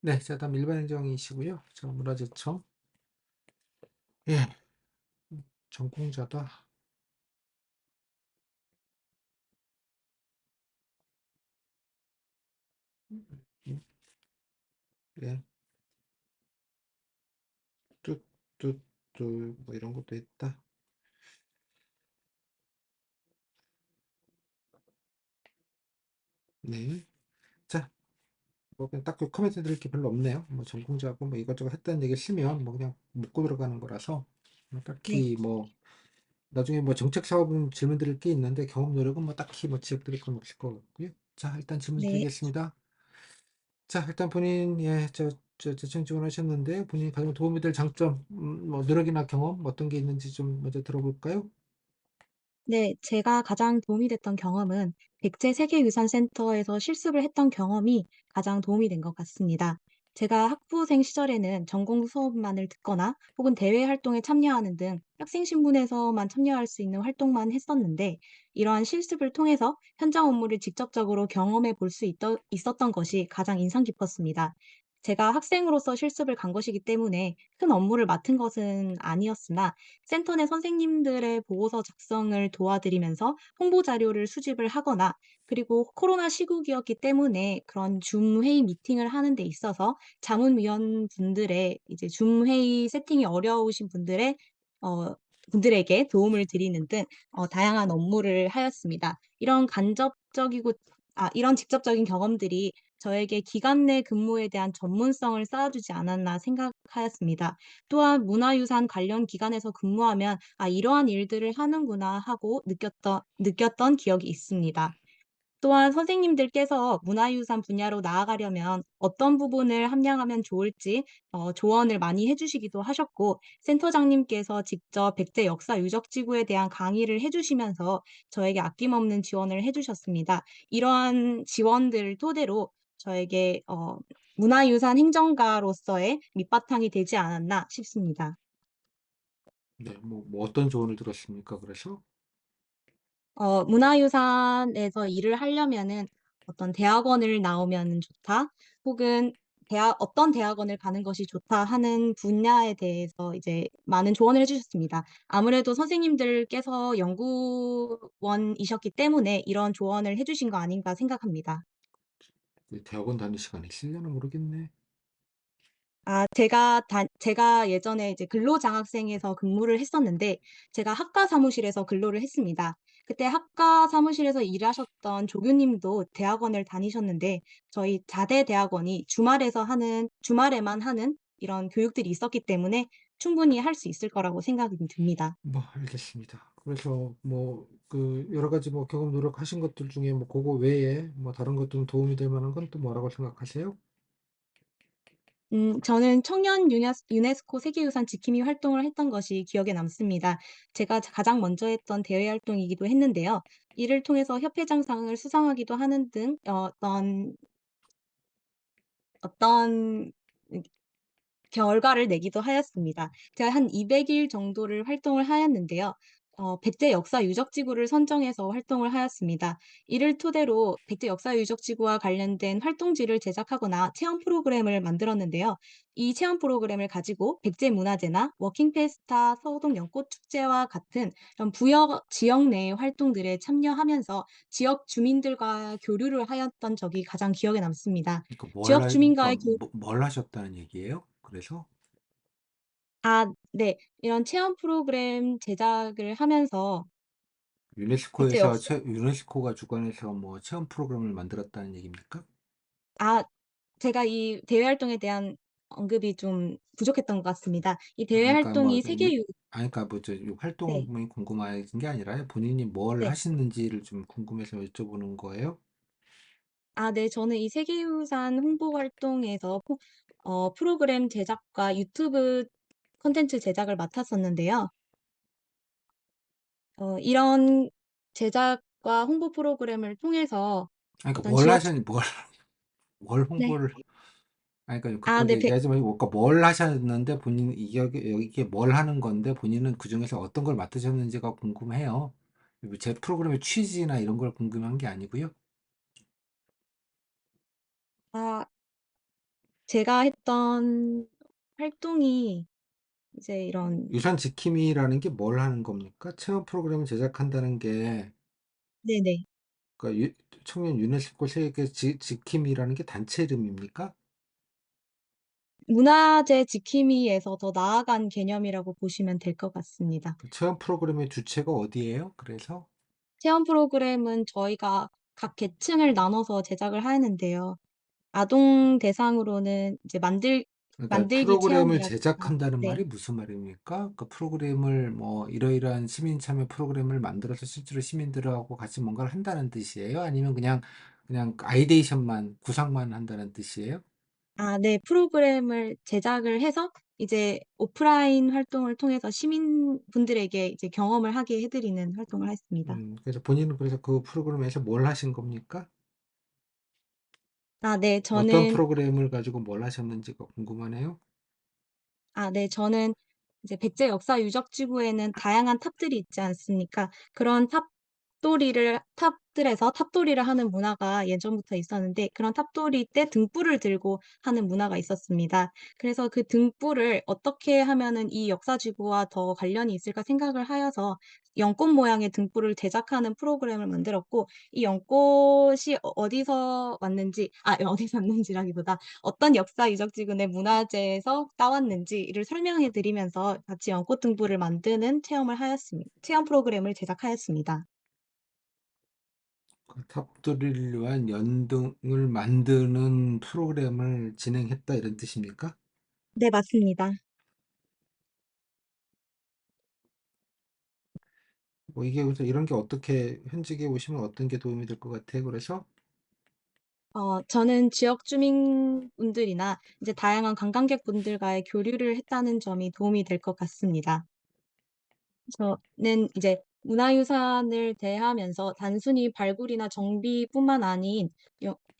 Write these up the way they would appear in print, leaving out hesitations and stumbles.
네. 자 다음 일반 행정이시고요. 자 문화재청. 예. 전공자다. 음 예. 뚜뚜뚜 뭐 이런 것도 있다. 네. 자 뭐 그냥 딱히 코멘트 드릴 게 별로 없네요. 뭐 전공자고 뭐 이것저것 했다는 얘기를 쓰면 뭐 그냥 묻고 들어가는 거라서 뭐 네. 딱히 뭐 나중에 뭐 정책 사업은 질문 드릴 게 있는데 경험 노력은 뭐 딱히 뭐 지적 드릴 건 없을 것 같고요. 자 일단 질문 네. 드리겠습니다. 자 일단 본인 예 재청 지원하셨는데 본인이 가장 도움이 될 장점 뭐 노력이나 경험 어떤 게 있는지 좀 먼저 들어볼까요? 네. 제가 가장 도움이 됐던 경험은 백제 세계유산센터에서 실습을 했던 경험이 가장 도움이 된 것 같습니다. 제가 학부생 시절에는 전공 수업만을 듣거나 혹은 대외 활동에 참여하는 등 학생 신분에서만 참여할 수 있는 활동만 했었는데, 이러한 실습을 통해서 현장 업무를 직접적으로 경험해 볼 수 있었던 것이 가장 인상 깊었습니다. 제가 학생으로서 실습을 간 것이기 때문에 큰 업무를 맡은 것은 아니었으나, 센터 내 선생님들의 보고서 작성을 도와드리면서 홍보 자료를 수집을 하거나, 그리고 코로나 시국이었기 때문에 그런 줌 회의 미팅을 하는 데 있어서 자문위원분들의 이제 줌 회의 세팅이 어려우신 어 분들에게 도움을 드리는 등 다양한 업무를 하였습니다. 이런 직접적인 경험들이 저에게 기간 내 근무에 대한 전문성을 쌓아주지 않았나 생각하였습니다. 또한 문화유산 관련 기관에서 근무하면 '아, 이러한 일들을 하는구나.' 하고 느꼈던 기억이 있습니다. 또한 선생님들께서 문화유산 분야로 나아가려면 어떤 부분을 함량하면 좋을지 조언을 많이 해 주시기도 하셨고, 센터장님께서 직접 백제 역사 유적 지구에 대한 강의를 해 주시면서 저에게 아낌없는 지원을 해 주셨습니다. 이러한 지원들을 토대로 저에게 문화유산 행정가로서의 밑바탕이 되지 않았나 싶습니다. 네. 뭐 어떤 조언을 들었습니까 그래서? 문화유산에서 일을 하려면은 어떤 대학원을 나오면 좋다, 혹은 어떤 대학원을 가는 것이 좋다 하는 분야에 대해서 이제 많은 조언을 해 주셨습니다. 아무래도 선생님들께서 연구원이셨기 때문에 이런 조언을 해 주신 거 아닌가 생각합니다. 그 대학원 다닐 시간이 있으려나 모르겠네. 제가 예전에 이제 근로장학생에서 근무를 했었는데, 제가 학과 사무실에서 근로를 했습니다. 그때 학과 사무실에서 일하셨던 조교님도 대학원을 다니셨는데, 저희 자대 대학원이 주말에만 하는 이런 교육들이 있었기 때문에 충분히 할 수 있을 거라고 생각이 듭니다. 뭐 알겠습니다. 그래서 뭐 그 여러 가지 뭐 경험 노력하신 것들 중에 뭐 고거 외에 뭐 다른 것 좀 도움이 될 만한 건 또 뭐라고 생각하세요? 저는 청년 유네스코 세계유산 지킴이 활동을 했던 것이 기억에 남습니다. 제가 가장 먼저 했던 대외 활동이기도 했는데요. 이를 통해서 협회장상을 수상하기도 하는 등 어떤 결과를 내기도 하였습니다. 제가 한 200일 정도를 활동을 하였는데요. 백제 역사 유적 지구를 선정해서 활동을 하였습니다. 이를 토대로 백제 역사 유적 지구와 관련된 활동지를 제작하거나 체험 프로그램을 만들었는데요. 이 체험 프로그램을 가지고 백제 문화제나 워킹 페스타, 서동 연꽃 축제와 같은 이런 부여 지역 내의 활동들에 참여하면서 지역 주민들과 교류를 하였던 적이 가장 기억에 남습니다. 그러니까 지역 그러니까 주민과의 교 뭘 하셨다는 얘기예요? 그래서? 네. 이런 체험 프로그램 제작을 하면서 백제 유네스코에서 역사 체 유네스코가 주관해서 뭐 체험 프로그램을 만들었다는 얘기입니까? 아 제가 이 대외 활동에 대한 언급이 좀 부족했던 것 같습니다. 이 아 대외 그러니까 뭐 활동이 저 유 세계 유 그러니까 뭐 저 네. 활동이 궁금하신 게 아니라요. 본인이 뭘 네. 하시는지를 좀 궁금해서 여쭤보는 거예요? 네. 저는 이 세계유산 홍보 활동에서 프로그램 제작과 유튜브 콘텐츠 제작을 맡았었는데요. 이런 제작과 홍보 프로그램을 통해서 아니 그러니까 어떤 지역 주 뭘 네. 홍보를 아니 그러니까 급하게 네. 얘기하지 말고 그러니까 뭘 하셨는데 본인은 이게 뭘 하는 건데 본인은 그중에서 어떤 걸 맡으셨는지가 궁금해요. 뭐 제 프로그램의 취지나 이런 걸 궁금한 게 아니고요. 아 제가 했던 활동이 이제 이런. 유산 지킴이라는 게 뭘 하는 겁니까? 체험 프로그램을 제작한다는 게 네네. 그러니까 청년 유네스코 세계 지킴이라는 게 단체 이름입니까? 문화재 지킴이에서 더 나아간 개념이라고 보시면 될 것 같습니다. 그 체험 프로그램의 주체가 어디예요? 그래서 체험 프로그램은 저희가 각 계층을 나눠서 제작을 하는데요. 아동 대상으로는 이제 그러니까 만들기 프로그램을 체험이라든가. 제작한다는 네. 말이 무슨 말입니까? 그 프로그램을 뭐 이러이러한 시민 참여 프로그램을 만들어서 실제로 시민들하고 같이 뭔가를 한다는 뜻이에요? 아니면 그냥 아이데이션만 구상만 한다는 뜻이에요? 네. 프로그램을 제작을 해서 이제 오프라인 활동을 통해서 시민분들에게 이제 경험을 하게 해 드리는 활동을 했습니다. 그래서 본인은 그래서 그 프로그램에서 뭘 하신 겁니까? 네. 어떤 저는 프로그램을 가지고 뭘 하셨는지가 궁금하네요. 네. 저는 이제 백제 역사 유적 지구에는 다양한 탑들이 있지 않습니까? 그런 탑들에서 탑돌이를 하는 문화가 예전부터 있었는데, 그런 탑돌이 때 등불을 들고 하는 문화가 있었습니다. 그래서 그 등불을 어떻게 하면은 이 역사 지구와 더 관련이 있을까 생각을 하여서 연꽃 모양의 등불을 제작하는 프로그램을 만들었고, 이 연꽃이 어디서 왔는지, 어디서 왔는지라기보다 어떤 역사 유적지구 내 문화재에서 따왔는지를 설명해 드리면서 같이 연꽃 등불을 만드는 체험 프로그램을 제작하였습니다. 그 탑들을 위한 연등을 만드는 프로그램을 진행했다 이런 뜻입니까? 네, 맞습니다. 뭐 이게 그래서 이런 게 어떻게 현직에 오시면 어떤 게 도움이 될 것 같아요? 그래서 저는 지역 주민분들이나 이제 다양한 관광객분들과의 교류를 했다는 점이 도움이 될 것 같습니다. 저는 이제 문화유산을 대하면서 단순히 발굴이나 정비뿐만 아닌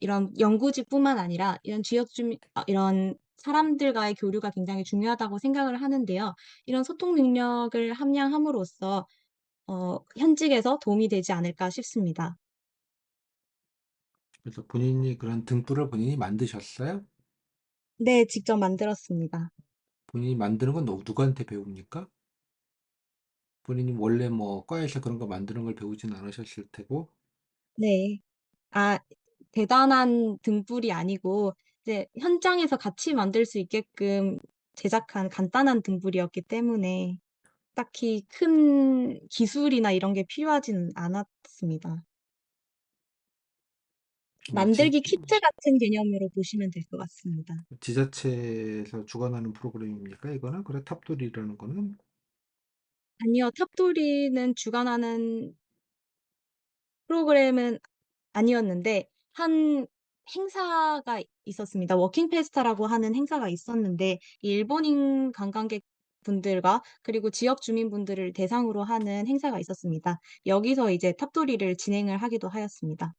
이런 연구지뿐만 아니라 이런 이런 사람들과의 교류가 굉장히 중요하다고 생각을 하는데요. 이런 소통 능력을 함양함으로써 현직에서 도움이 되지 않을까 싶습니다. 그래서 본인이 그런 등불을 본인이 만드셨어요? 네. 직접 만들었습니다. 본인이 만드는 건 누구한테 배웁니까? 본인이 원래 뭐 과에서 그런 거 만드는 걸 배우진 않으셨을 테고 네. 아 대단한 등불이 아니고 이제 현장에서 같이 만들 수 있게끔 제작한 간단한 등불이었기 때문에 딱히 큰 기술이나 이런 게 필요하지는 않았습니다. 뭐 지, 만들기 키트 같은 개념으로 보시면 될 것 같습니다. 지자체에서 주관하는 프로그램입니까? 이거는? 그래 탑돌이라는 거는 아니요. 탑돌이는 주관하는 프로그램은 아니었는데, 한 행사가 있었습니다. 워킹 페스타라고 하는 행사가 있었는데, 이 일본인 관광객분들과 그리고 지역 주민분들을 대상으로 하는 행사가 있었습니다. 여기서 이제 탑돌이를 진행을 하기도 하였습니다.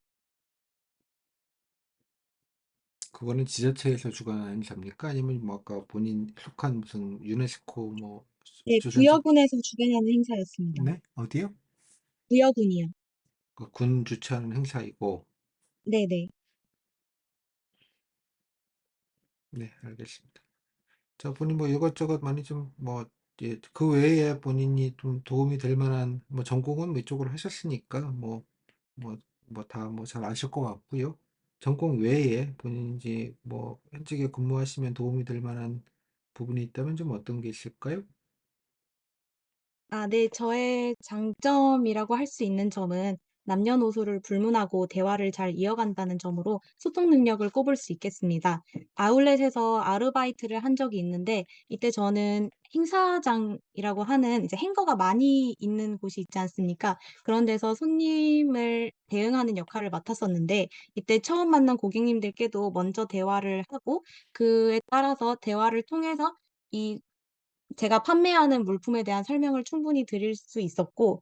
그거는 지자체에서 주관하는 행사입니까? 아니면 뭐 아까 본인 속한 무슨 유네스코 뭐 네. 주전자 부여군에서 주관하는 행사였습니다. 네? 어디요? 부여군이요. 그 군 주최하는 행사이고 네네. 네 알겠습니다. 자 본인 뭐 이것저것 많이 좀 뭐 예 그 외에 본인이 좀 도움이 될 만한 뭐 전공은 뭐 이쪽으로 하셨으니까 뭐 다 뭐 잘 아실 것 같고요. 전공 외에 본인이 이제 뭐 현직에 근무하시면 도움이 될 만한 부분이 있다면 좀 어떤 게 있을까요? 네. 저의 장점이라고 할 수 있는 점은 남녀노소를 불문하고 대화를 잘 이어간다는 점으로 소통 능력을 꼽을 수 있겠습니다. 아울렛에서 아르바이트를 한 적이 있는데, 이때 저는 행사장이라고 하는 이제 행거가 많이 있는 곳이 있지 않습니까? 그런 데서 손님을 대응하는 역할을 맡았었는데, 이때 처음 만난 고객님들께도 먼저 대화를 하고, 그에 따라서 대화를 통해서 이 제가 판매하는 물품에 대한 설명을 충분히 드릴 수 있었고,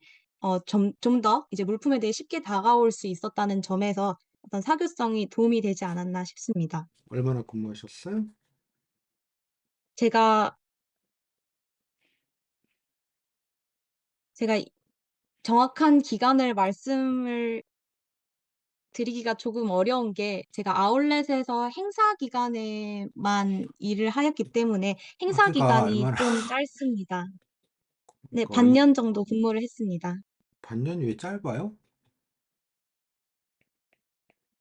좀 더 이제 물품에 대해 쉽게 다가올 수 있었다는 점에서 어떤 사교성이 도움이 되지 않았나 싶습니다. 얼마나 근무하셨어요? 제가 제가 이 정확한 기간을 말씀을 드리기가 조금 어려운 게 제가 아울렛에서 행사 기간에만 일을 하였기 때문에 아, 행사 그러니까 기간이 얼마나 좀 짧습니다. 네, 그러니까 반년 정도 근무를 했습니다. 반년이 왜 짧아요?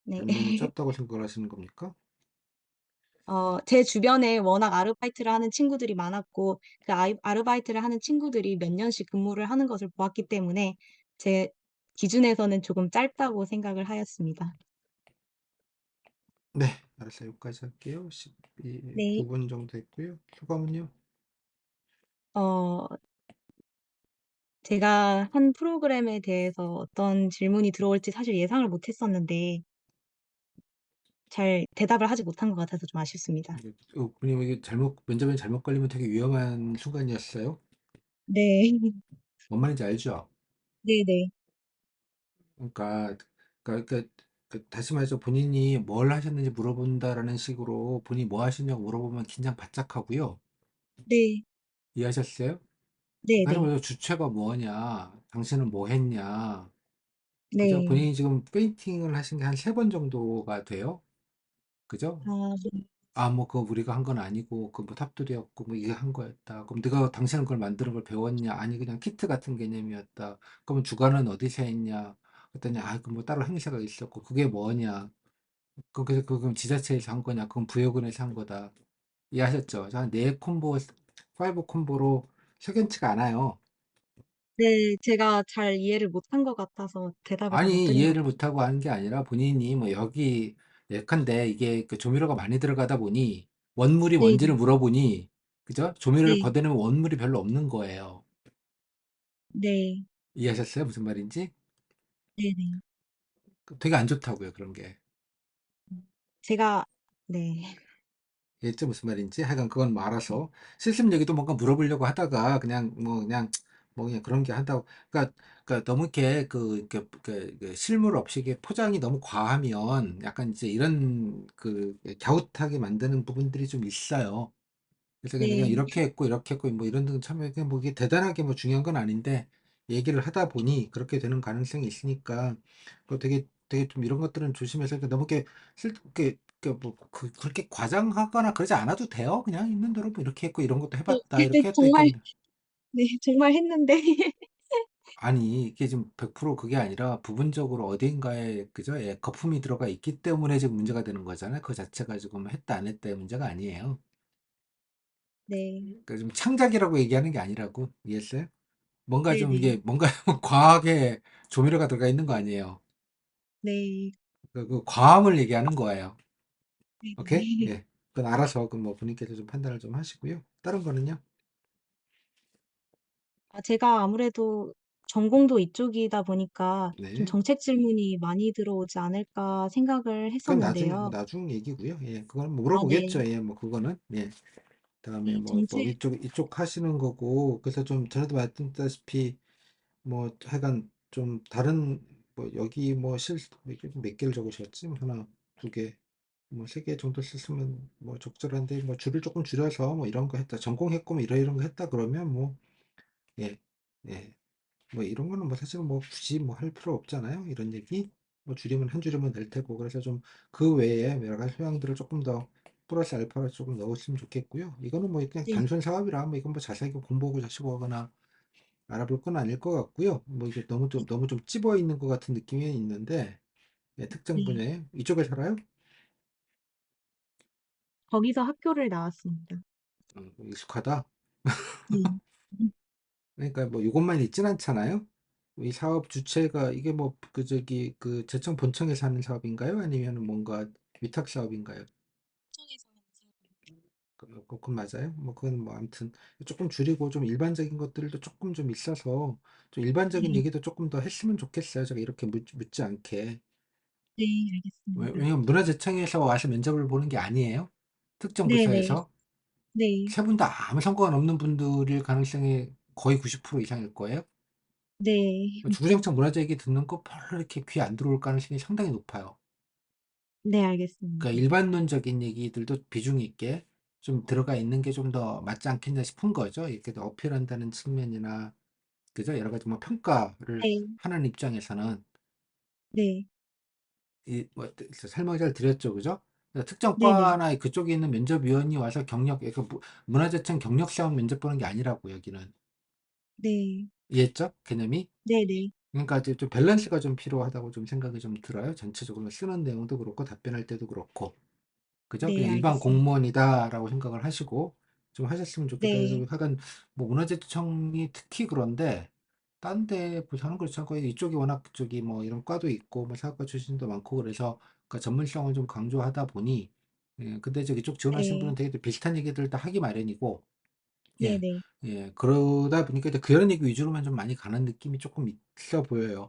네. 반년이 짧다고 생각을 하시는 겁니까? 제 주변에 워낙 아르바이트를 하는 친구들이 많았고 그 아르바이트를 하는 친구들이 몇 년씩 근무를 하는 것을 보았기 때문에 제 기준에서는 조금 짧다고 생각을 하였습니다. 네, 알았어요. 여기까지 할게요. 12, 네. 9분 정도 했고요. 소감은요? 어 제가 한 프로그램에 대해서 어떤 질문이 들어올지 사실 예상을 못 했었는데 잘 대답을 하지 못한 것 같아서 좀 아쉽습니다. 그님 이게 면접에 잘못 걸리면 되게 위험한 순간이었어요. 네. 뭔 말인지 알죠? 네네. 그러니까, 다시 말해서 본인이 뭘 하셨는지 물어본다라는 식으로 본인이 뭐 하시냐고 물어보면 긴장 바짝 하고요. 네. 이해하셨어요? 다시 네네. 말해서 주체가 뭐냐, 당신은 뭐 했냐, 그죠? 네. 본인이 지금 페인팅을 하신 게 한 세 번 정도가 돼요. 그죠? 아 네. 아, 뭐, 그거 우리가 한 건 아니고, 그 뭐 탑돌이었고, 뭐 이게 한 거였다. 그럼 네가 당신은 그걸 만드는 걸 배웠냐? 아니, 그냥 키트 같은 개념이었다. 그러면 주관은 어디서 했냐? 그랬더니, 아, 그 뭐 따로 행사가 있었고, 그게 뭐냐? 그래서 그럼 지자체에서 한 거냐? 그건 부여군에서 한 거다. 이해하셨죠? 자, 네 콤보, 파이브 콤보로 석연치가 않아요. 네. 제가 잘 이해를 못한 것 같아서 대답을 잘 못 아니, 드린 것 이해를 못하고 하는 게 아니라 본인이 뭐 여기 예컨대 이게 그 조미료가 많이 들어가다 보니 원물이 뭔지를 네네. 물어보니 그죠? 조미료를 네. 걷어내면 원물이 별로 없는 거예요. 네. 이해하셨어요? 무슨 말인지? 네네. 되게 안 좋다고요, 그런 게. 제가 네. 이해했죠? 무슨 말인지? 하여간 그건 뭐 알아서. 실습 얘기도 뭔가 물어보려고 하다가 그냥 그런 게 한다고. 그러니까 너무 이렇게 실물 없이 이게 포장이 너무 과하면 약간 이제 이런 갸웃하게 만드는 부분들이 좀 있어요. 그래서 그냥 네. 이렇게 했고 뭐 이런 등 참여 그냥 뭐 이게 대단하게 뭐 중요한 건 아닌데 얘기를 하다 보니 그렇게 되는 가능성이 있으니까 그 되게 좀 이런 것들은 조심해서 너무 이렇게 그렇게 과장하거나 그러지 않아도 돼요. 그냥 있는 대로 뭐 이렇게 했고 이런 것도 해봤다 그때 이렇게 했다 이렇게 정말 하면 네 정말 했는데 아니 이게 지금 100% 그게 아니라 부분적으로 어딘가에 그죠? 예, 거품이 들어가 있기 때문에 지금 문제가 되는 거잖아요. 그 자체가 지금 했다 안 했다의 문제가 아니에요. 네. 그러니까 좀 창작이라고 얘기하는 게 아니라고 이해했어요? 뭔가 좀 네네. 이게 뭔가 과하게 조미료가 들어가 있는 거 아니에요. 네. 그 과함을 얘기하는 거예요. 오케이? 네네. 예. 그건 알아서 그 뭐 본인께서 좀 판단을 좀 하시고요. 다른 거는요? 제가 아무래도 전공도 이쪽이다 보니까 좀 네. 정책 질문이 많이 들어오지 않을까 생각을 그건 했었는데요. 나중 얘기고요. 예. 그건 뭐 아 물어보겠죠. 네. 예. 뭐 그거는. 예. 그다음에 네 뭐 정책 이쪽 하시는 거고 그래서 좀 전에도 말씀드렸다시피 뭐 하여간 좀 다른 뭐 여기 뭐 몇 개를 적으셨지? 뭐 하나, 두 개, 뭐 세 개 정도 썼으면 뭐 적절한데 뭐 줄을 조금 줄여서 뭐 이런 거 했다. 전공했고 뭐 이런 거 했다 그러면 뭐 예. 예. 뭐 이런 거는 뭐 사실은 뭐 굳이 뭐 할 필요 없잖아요. 이런 얘기. 뭐 줄이면 한 줄이면 될 테고. 그래서 좀 그 외에 여러 가지 소양들을 조금 더 플러스 알파를 조금 넣었으면 좋겠고요. 이거는 뭐 그냥 네. 단순 사업이라 뭐 이건 뭐 자세하게 공부하고 자시고 하거나 알아볼 건 아닐 것 같고요. 뭐 이게 너무 좀 찝어 있는 것 같은 느낌이 있는데 예, 특정 네. 분야에 이쪽에 살아요? 거기서 학교를 나왔습니다. 익숙하다. 네. 그러니까 뭐 이것만 있진 않잖아요. 이 사업 주체가 이게 뭐 그 제청 본청에서 하는 사업인가요? 아니면 뭔가 위탁 사업인가요? 시청에서 하는 사업입니다. 그건 맞아요. 뭐 그건 뭐 아무튼 조금 줄이고 좀 일반적인 것들도 조금 좀 있어서 좀 일반적인 네. 얘기도 조금 더 했으면 좋겠어요. 제가 이렇게 묻지 않게. 네 알겠습니다. 왜냐면 문화재청에서 와서 면접을 보는 게 아니에요. 특정 네네. 부서에서 네. 세 분 다 아무 상관 없는 분들일 가능성이 거의 90% 이상일 거예요. 네. 주구장창 문화재 얘기 듣는 거 별로 이렇게 귀에 안 들어올 가능성이 상당히 높아요. 네 알겠습니다. 그러니까 일반론적인 얘기들도 비중 있게 좀 들어가 있는 게 좀 더 맞지 않겠냐 싶은 거죠. 이렇게 어필한다는 측면이나 그죠? 여러 가지 뭐 평가를 네. 하는 입장에서는 네. 뭐 설명 잘 드렸죠, 그죠? 특정 네네. 과나 그쪽에 있는 면접위원이 와서 경력, 그러니까 문화재청 경력 시험 면접 보는 게 아니라고 여기는. 네. 이해했죠? 개념이? 네네. 그러니까 이제 좀 밸런스가 좀 필요하다고 좀 생각이 좀 들어요. 전체적으로 쓰는 내용도 그렇고 답변할 때도 그렇고. 그죠? 네, 그냥 일반 알겠습니다. 공무원이다라고 생각을 하시고 좀 하셨으면 좋겠다. 그래서 네. 하여간 뭐 문화재청이 특히 그런데 딴데 하는 그렇지 않고 이쪽이 워낙 저기 뭐 이런 과도 있고 뭐 사학과 출신도 많고 그래서 그 전문성을 좀 강조하다 보니 근데 저기 쪽 지원하시는 분은 네. 되게 또 비슷한 얘기들 다 하기 마련이고 예, 네네. 그러다 보니까 이제 그런 얘기 위주로만 좀 많이 가는 느낌이 조금 있어 보여요.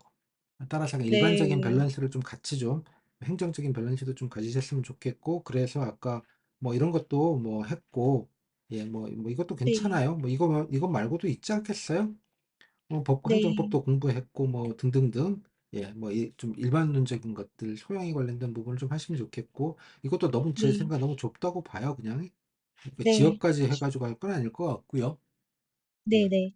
따라서 그냥 일반적인 네. 밸런스를 좀 같이 좀 행정적인 밸런스도 좀 가지셨으면 좋겠고 그래서 아까 뭐 이런 것도 뭐 했고 뭐 이것도 네. 괜찮아요. 뭐 이거 말고도 있지 않겠어요? 뭐 법과 네. 행정법도 공부했고 뭐 등등등 뭐 좀 일반론적인 것들 소양에 관련된 부분을 좀 하시면 좋겠고 이것도 너무 제 네. 생각 너무 좁다고 봐요. 그냥 네. 지역까지 해가지고 할 건 아닐 것 같고요. 예. 네네.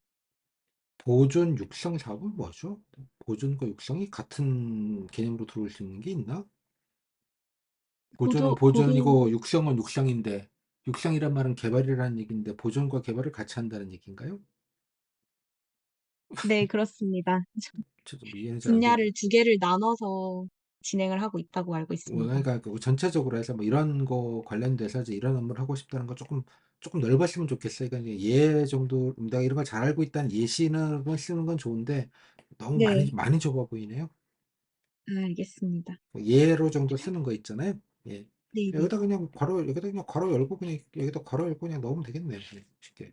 보존 육성 사업은 뭐죠? 보존과 육성이 같은 개념으로 들어올 수 있는 게 있나? 보존은 보도 보존이고 육성은 육성인데 육성이란 말은 개발이라는 얘기인데 보존과 개발을 같이 한다는 얘기인가요? 네, 그렇습니다. 저도 이해는 잘 안 되네. 분야를 두 개를 나눠서 진행을 하고 있다고 알고 있습니다. 그러니까 그 전체적으로 해서 뭐 이런 거 관련돼서 이제 이런 업무를 하고 싶다는 거 조금 넓었으면 좋겠어요. 그러니까 이제 예 정도 내가 이런 걸 잘 알고 있다는 예시는 쓰는 건 좋은데 너무 많이 네. 많이 좁아 보이네요. 아, 알겠습니다. 뭐 예로 정도 쓰는 거 있잖아요. 예. 네네. 여기다 그냥 괄호 열고 그냥 여기다 괄호 열고 그냥 넣으면 되겠네. 그냥 쉽게.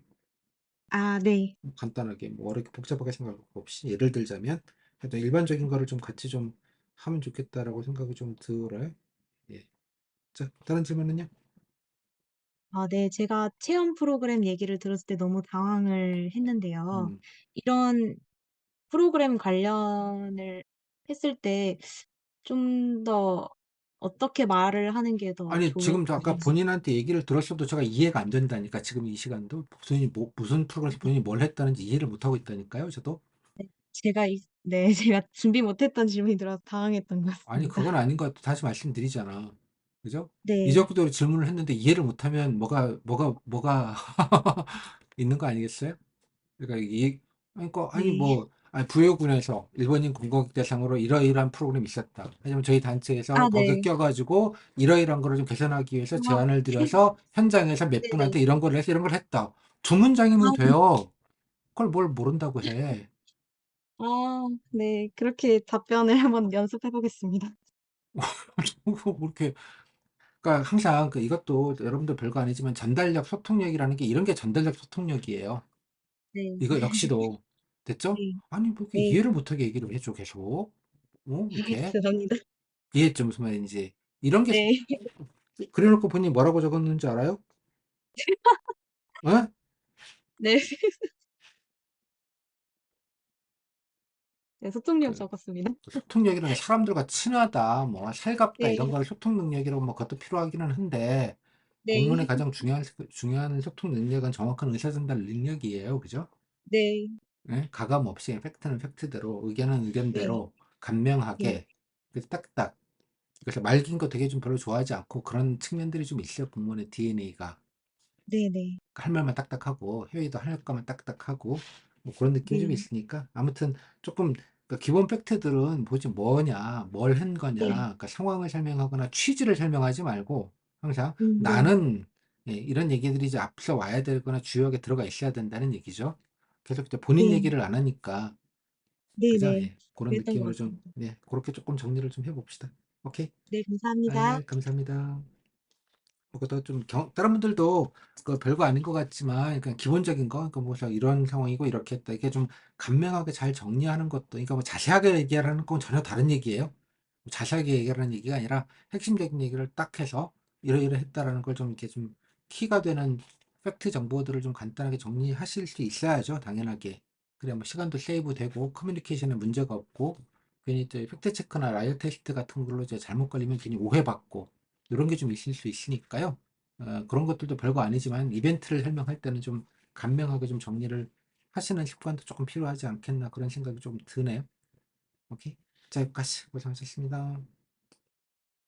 아, 네. 간단하게 뭐 어렵게 복잡하게 생각 없이 예를 들자면 하여튼 일반적인 거를 좀 같이 좀 하면 좋겠다라고 생각이 좀 들어요. 예. 자, 다른 질문은요? 아, 네. 제가 체험 프로그램 얘기를 들었을 때 너무 당황을 했는데요. 음. 이런 프로그램 관련을 했을 때 좀 더 어떻게 말을 하는 게 더 아니, 지금 저 아까 좋을까요? 본인한테 얘기를 들었어도 제가 이해가 안 된다니까. 지금 이 시간도 무슨 프로그램에서 본인이 뭘 했다는지 이해를 못 하고 있다니까요. 저도. 네. 네, 제가 준비 못했던 질문이 들어서 당황했던 것 아니, 같습니다. 그건 아닌 것 같아. 다시 말씀드리잖아. 그죠? 네. 이적구도 질문을 했는데 이해를 못하면 뭐가 있는 거 아니겠어요? 그러니까 그러니까 아니 네. 뭐 아니 부여군에서 일본인 관광객 대상으로 이러이러한 프로그램이 있었다. 하지만 저희 단체에서 아, 거기에 네. 껴가지고 이러이러한 거를 좀 개선하기 위해서 아, 제안을 드려서 현장에서 몇 네네. 분한테 이런 걸 해서 이런 걸 했다. 두 아, 문장이면 돼요. 그걸 뭘 모른다고 해. 아, 네. 그렇게 답변을 한번 연습해 보겠습니다. 뭐 그렇게 그러니까 항상 이것도 여러분들 별거 아니지만 전달력, 소통력이라는 게 이런 게 전달력, 소통력이에요. 네. 이거 역시도 됐죠? 네. 아니 뭐 이렇게 네. 이해를 못하게 얘기를 해줘 계속. 이렇게 죄송합니다. 이해했죠 무슨 말인지. 이런 게 네. 그래놓고 본인이 뭐라고 적었는지 알아요? 어? 네. 네, 소통력 그 적었습니다. 소통력이라는 게 사람들과 친하다, 뭐 살갑다 이런 네. 거를 소통 능력이라고 뭐 그것도 필요하기는 한데 공문의 네. 가장 중요한 소통 능력은 정확한 의사 전달 능력이에요, 그죠? 네. 예? 가감 없이 팩트는 팩트대로, 의견은 네. 의견대로 네. 간명하게 그래서 딱딱. 그래서 말긴 거 되게 좀 별로 좋아하지 않고 그런 측면들이 좀 있어요, 공무원의 DNA가. 네네. 할 말만 딱딱하고 회의도 할 거면 딱딱하고 뭐 그런 느낌이 좀 네. 있으니까 아무튼 조금 기본 팩트들은 보지 뭐냐 뭘 한 거냐 네. 그러니까 상황을 설명하거나 취지를 설명하지 말고 항상 네. 나는 이런 얘기들이 이제 앞서 와야 되거나 주요하게 들어가 있어야 된다는 얘기죠. 계속 이제 본인 네. 얘기를 안 하니까 그죠? 네네. 예, 그런 그랬던 것 느낌으로 좀 같습니다. 그렇게 조금 정리를 좀 해봅시다. 오케이. 네, 감사합니다. 아, 감사합니다. 그것도 좀 다른 분들도 그 별거 아닌 것 같지만 그냥 기본적인 거, 그러니까 뭐 이런 상황이고 이렇게 했다. 이게 좀 간명하게 잘 정리하는 것도, 그러니까 뭐 자세하게 얘기하라는 건 전혀 다른 얘기예요. 뭐 자세하게 얘기하라는 얘기가 아니라 핵심적인 얘기를 딱 해서 이러이러 했다라는 걸 좀 이렇게 좀 키가 되는 팩트 정보들을 좀 간단하게 정리하실 수 있어야죠. 당연하게. 그래야 뭐 시간도 세이브 되고 커뮤니케이션에 문제가 없고 괜히 또 팩트 체크나 라이어 테스트 같은 걸로 이제 잘못 걸리면 괜히 오해받고 이런 게 좀 있을 수 있으니까요. 그런 것들도 별거 아니지만 이벤트를 설명할 때는 좀 간명하게 좀 정리를 하시는 습관도 조금 필요하지 않겠나 그런 생각이 좀 드네요. 오케이. 자, 여기까지 고생하셨습니다.